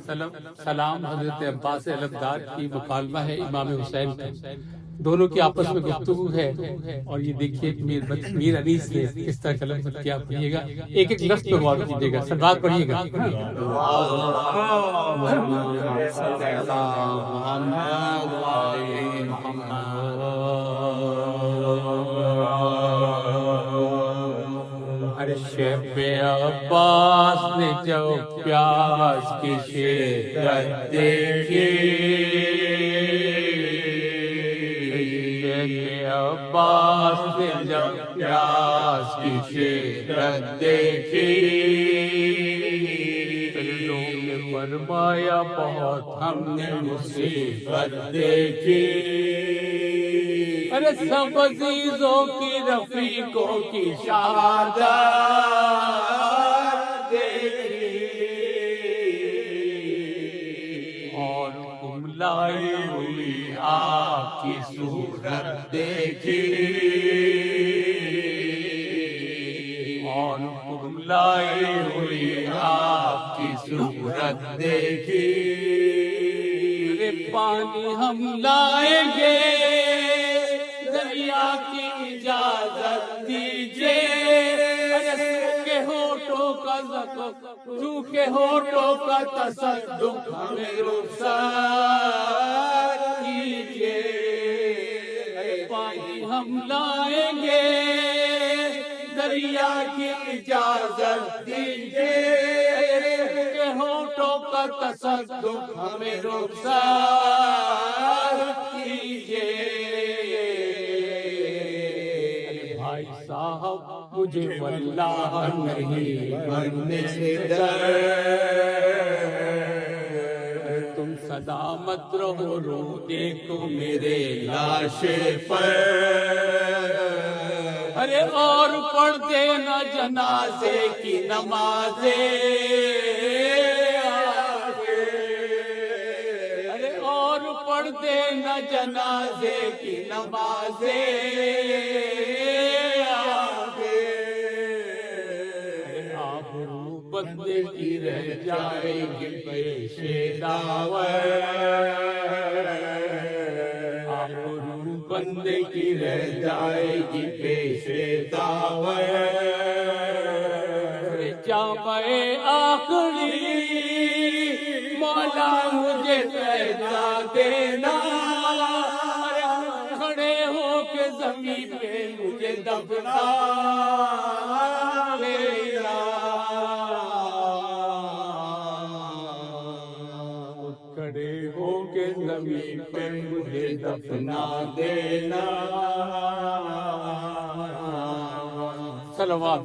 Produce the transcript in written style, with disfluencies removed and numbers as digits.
سلام حضرت عباس علمدار کی مکالمہ ہے امام حسین کا، دونوں کی آپس میں گفتگو ہے، اور یہ دیکھیے میر انیس نے کس طرح کلام کیا. پڑھیے گا، ایک ایک لفظ پہ غور کیجیے گا، سربات پڑھیے گا. شب عباس نے جو پیاس کی شدت دیکھی، شب عباس نے جو پیاس کی شدت دیکھی، لوگ نے فرمایا بہت ہم نے مصیبت دیکھی. ارے سب عزیزوں کی رفیقوں کی شہادت دیکھی، اور کملائی ہوئی آپ کی صورت دیکھی، اور کملائی ہوئی آپ کی صورت دیکھی. ارے پانی ہم لائیں گے، دریا کی اجازت دیجیے، کے ہوٹوں کا زخم چونکہ ہوٹوں کا تصدق ہمیں رخصت کیجیے. پانی ہم لائیں گے، دریا کی اجازت دیجیے، کے ہوٹوں کا تصدق ہمیں رخصت کیجیے. صاحب مجھے واللہ نہیں مرنے سے ڈر، تم سلامت رہو رو دیکھو میرے لاشے پر. ارے اور پڑھ دینا جنازے کی نمازیں، ارے اور پڑھ دینا جنازے کی نمازیں. بندے کی رہ جائے گی پیش دعوت، آبرو بندے کی رہ جائے گی پیش دعوت. جامع آخری مولا مجھے پیدا دینا، کھڑے ہو کے زمین پہ مجھے دفنا دینا. کھڑے ہو کے زمین پہ مجھے دفنا دینا. صلوات